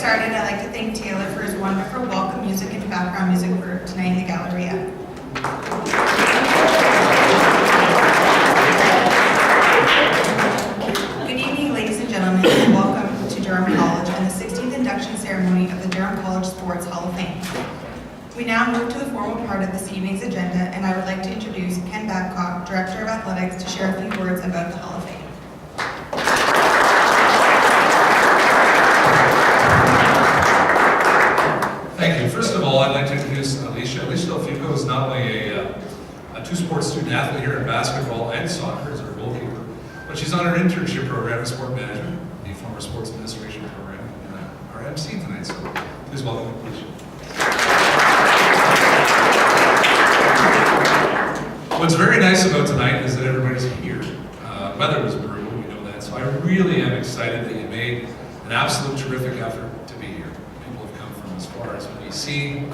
started, I'd like to thank Taylor for his wonderful welcome music and background music for tonight in the Galleria. Good evening, ladies and gentlemen, and welcome to Durham College and the 16th induction ceremony of the Durham College Sports Hall of Fame. We now move to the formal part of this evening's agenda, and I would like to introduce Ken Babcock, Director of Athletics, to share a few words about the Hall of Fame. Thank you. First of all, I'd like to introduce Alicia. Alicia Delfico is not only a two-sport student athlete here in basketball and soccer as our goalkeeper, but she's on her internship program in sport management, the former sports administration program, and our MC tonight. So please welcome Alicia. What's very nice about tonight is that everybody's here. Weather was brutal, we know that, so I really am excited that you made an absolute terrific effort to be here. People have come from as far as BC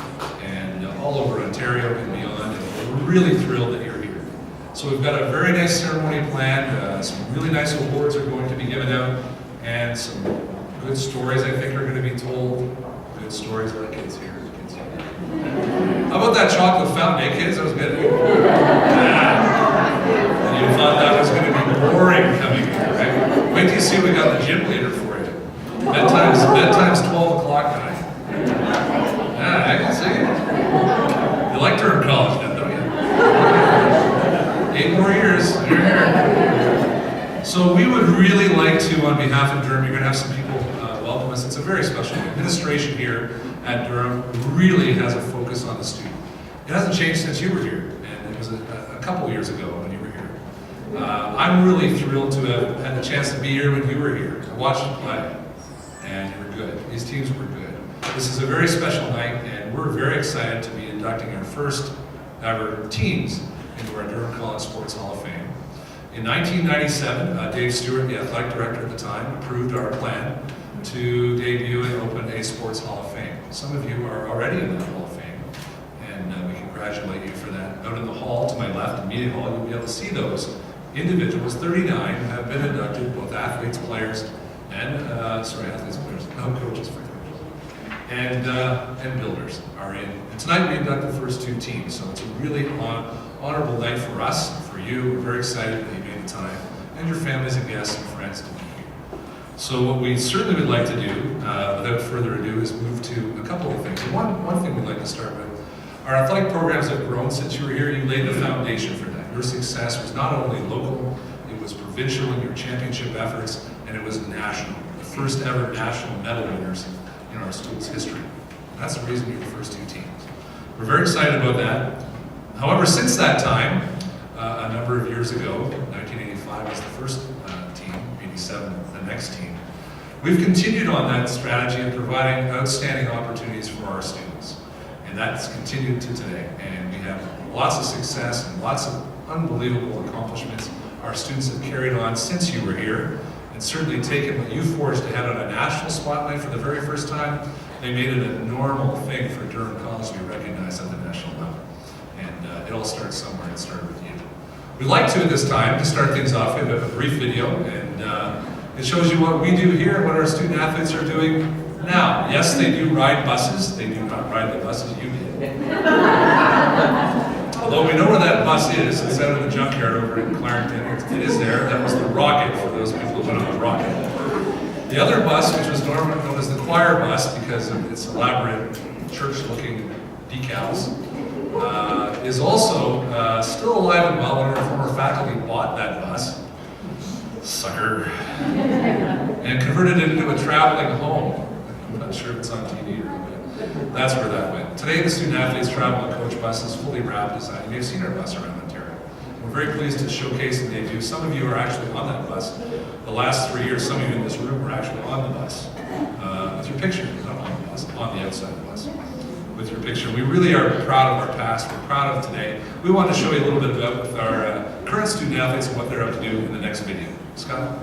and all over Ontario and beyond, and we're really thrilled that you're here. So we've got a very nice ceremony planned, some really nice awards are going to be given out, and some good stories I think are going to be told. Good stories for the kids here. How about that chocolate fountain, eh, kids? That was good. And you thought that was going to be boring coming here, right? Wait till you see we got the gym leader for you. Bedtime's 12 o'clock tonight. Yeah, I can see it. You like Durham College now, don't you? 8 more years, you're here. So we would really like to, on behalf of Durham, you're going to have some people welcome us. It's a very special day. Administration here at Durham really has a focus on the student. It hasn't changed since you were here, and it was a couple years ago when you were here. I'm really thrilled to have had the chance to be here when you were here. I watched you play, and you were good. These teams were good. This is a very special night, and we're very excited to be inducting our first ever teams into our Durham College Sports Hall of Fame. In 1997, Dave Stewart, the athletic director at the time, approved our plan to debut and open a Sports Hall of Fame. Some of you are already in that Hall of Fame, and we congratulate you for that. Out in the hall to my left, the meeting hall, you'll be able to see those individuals. 39 have been inducted, both athletes, players, and athletes, players, no coaches for coaches, and builders are in. And tonight we induct the first 2 teams, so it's a really honorable night for us, for you. We're very excited that you made the time, and your families and guests and friends to be here. So what we certainly would like to do, without further ado, is move to a couple of things. One thing we'd like to start with, our athletic programs have grown since you were here. You laid the foundation for that. Your success was not only local, it was provincial in your championship efforts, and it was national. The first ever national medal winners in our school's history. That's the reason you're the first 2 teams. We're very excited about that. However, since that time, a number of years ago, 1985 was the first team, 87 the next team. We've continued on that strategy of providing outstanding opportunities for our students. And that's continued to today. And we have lots of success and lots of unbelievable accomplishments our students have carried on since you were here, and certainly taken what you forged ahead on a national spotlight for the very first time. They made it a normal thing for Durham College to be recognized at the national level. And it all starts somewhere, and it started with you. We'd like to, at this time, to start things off with a brief video, and it shows you what we do here, what our student athletes are doing now. Yes, they do ride buses. They do not ride the buses you did. Although we know where that bus is, it's out of the junkyard over in Clarington. It is there. That was the Rocket, for those people who went on the Rocket. The other bus, which was normally known as the choir bus because of its elaborate church-looking decals, is also still alive and well. One of our former faculty bought that bus, sucker, and converted it into a traveling home. I'm not sure if it's on TV or not, but that's where that went. Today, the student athletes travel on coach buses, fully wrapped design. You may have seen our bus around Ontario. We're very pleased to showcase the debut. Some of you are actually on that bus. The last 3 years, some of you in this room were actually on the bus. With your picture, not on the bus, on the outside of the bus. With your picture. We really are proud of our past. We're proud of today. We want to show you a little bit about with our current student athletes and what they're up to do in the next video. Scott?